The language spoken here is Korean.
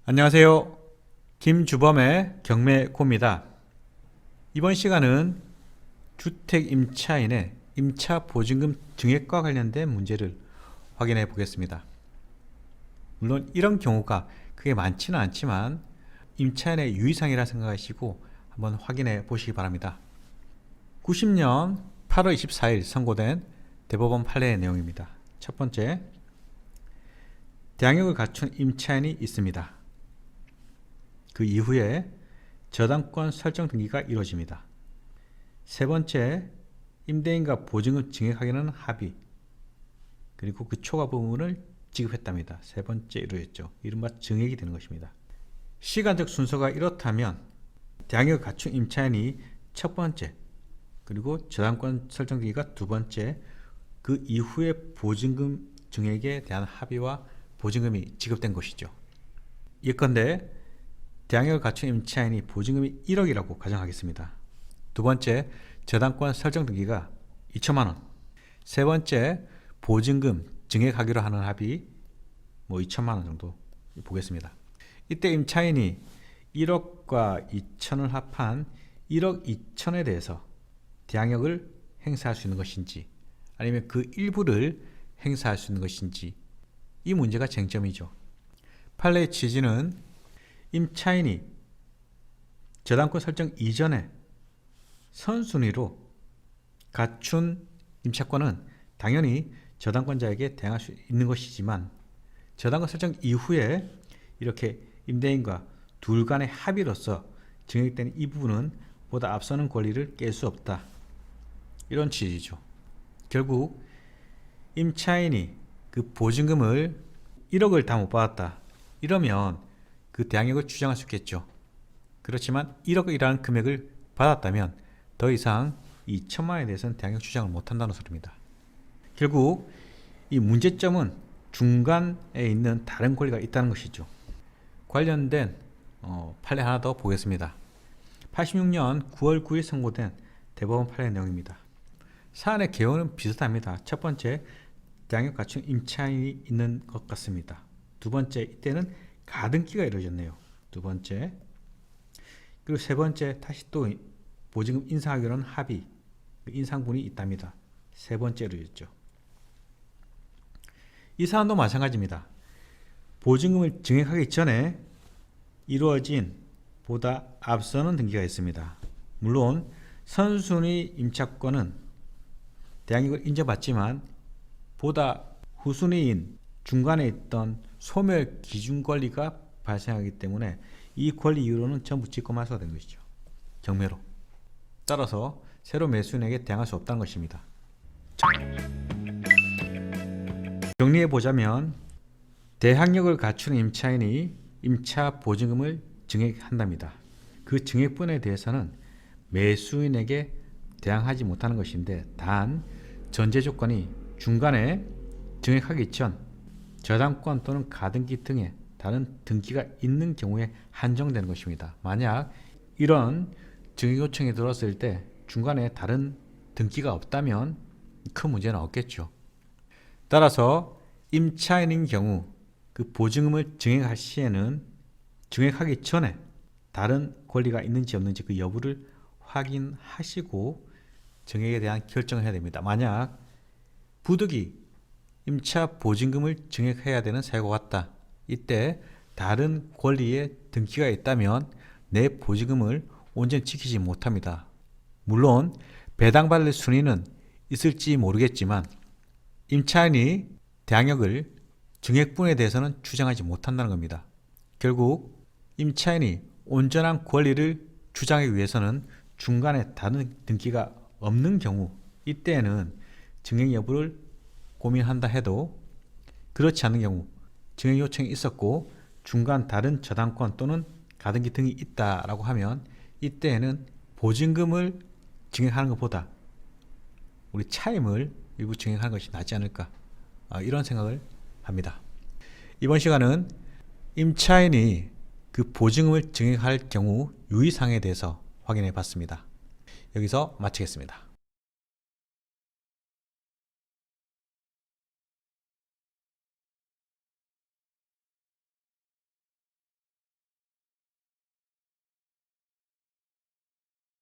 안녕하세요. 김주범의 경매고입니다. 이번 시간은 주택 임차인의 임차 보증금 증액과 관련된 문제를 확인해 보겠습니다. 물론 이런 경우가 크게 많지는 않지만 임차인의 유의사항이라 생각하시고 한번 확인해 보시기 바랍니다. 90년 8월 24일 선고된 대법원 판례의 내용입니다. 첫 번째, 대항력을 갖춘 임차인이 있습니다. 그 이후에 저당권 설정 등기가 이루어집니다. 세 번째, 임대인과 보증금 증액하기는 합의, 그리고 그 초과 부분을 지급했답니다. 세 번째 이루어졌죠. 이른바 증액이 되는 것입니다. 시간적 순서가 이렇다면 대항력을 갖춘 임차인이 첫 번째, 그리고 저당권 설정 등기가 두 번째, 그 이후에 보증금 증액에 대한 합의와 보증금이 지급된 것이죠. 예컨대 대항력을 갖춘 임차인이 보증금이 1억이라고 가정하겠습니다. 두 번째, 저당권 설정 등기가 2천만원. 세 번째, 보증금 증액하기로 하는 합의 2천만원 정도 보겠습니다. 이때 임차인이 1억과 2천을 합한 1억 2천에 대해서 대항력을 행사할 수 있는 것인지, 아니면 그 일부를 행사할 수 있는 것인지, 이 문제가 쟁점이죠. 판례의 취지는 임차인이 저당권 설정 이전에 선순위로 갖춘 임차권은 당연히 저당권자에게 대항할 수 있는 것이지만, 저당권 설정 이후에 이렇게 임대인과 둘 간의 합의로서 증액된 이 부분은 보다 앞서는 권리를 깰 수 없다, 이런 취지죠. 결국 임차인이 그 보증금을 1억을 다 못 받았다, 이러면 그 대항력을 주장할 수 있겠죠. 그렇지만 1억이라는 금액을 받았다면 더 이상 2천만원에 대해서는 대항력 주장을 못한다는 소리입니다. 결국 이 문제점은 중간에 있는 다른 권리가 있다는 것이죠. 관련된 판례 하나 더 보겠습니다. 86년 9월 9일 선고된 대법원 판례 내용입니다. 사안의 개요는 비슷합니다. 첫 번째, 대항력 갖춘 임차인이 있는 것 같습니다. 두 번째, 이때는 가등기가 이루어졌네요. 두 번째, 그리고 세 번째, 다시 또 보증금 인상하기로는 합의, 인상분이 있답니다. 세 번째 이루어졌죠. 이 사안도 마찬가지입니다. 보증금을 증액하기 전에 이루어진 보다 앞서는 등기가 있습니다. 물론 선순위 임차권은 대항력을 인정받지만 보다 후순위인 중간에 있던 소멸 기준 권리가 발생하기 때문에 이 권리 이후로는 전부 직권말소가 된 것이죠. 경매로. 따라서 새로 매수인에게 대항할 수 없다는 것입니다. 정리해 보자면, 대항력을 갖춘 임차인이 임차 보증금을 증액한답니다. 그 증액분에 대해서는 매수인에게 대항하지 못하는 것인데, 단 전제 조건이 중간에 증액하기 전 저당권 또는 가등기 등의 다른 등기가 있는 경우에 한정되는 것입니다. 만약 이런 증액 요청이 들어왔을 때 중간에 다른 등기가 없다면 큰 문제는 없겠죠. 따라서 임차인인 경우 그 보증금을 증액할 시에는 증액하기 전에 다른 권리가 있는지 없는지 그 여부를 확인하시고 증액에 대한 결정을 해야 됩니다. 만약 부득이 임차 보증금을 증액해야 되는 사유가 왔다, 이때 다른 권리의 등기가 있다면 내 보증금을 온전히 지키지 못합니다. 물론 배당받을 순위는 있을지 모르겠지만 임차인이 대항력을 증액분에 대해서는 주장하지 못한다는 겁니다. 결국 임차인이 온전한 권리를 주장하기 위해서는 중간에 다른 등기가 없는 경우, 이때에는 증액 여부를 고민한다 해도, 그렇지 않은 경우 증액 요청이 있었고 중간 다른 저당권 또는 가등기 등이 있다라고 하면 이때에는 보증금을 증액하는 것보다 우리 차임을 일부 증액하는 것이 낫지 않을까, 이런 생각을 합니다. 이번 시간은 임차인이 그 보증금을 증액할 경우 유의사항에 대해서 확인해 봤습니다. 여기서 마치겠습니다.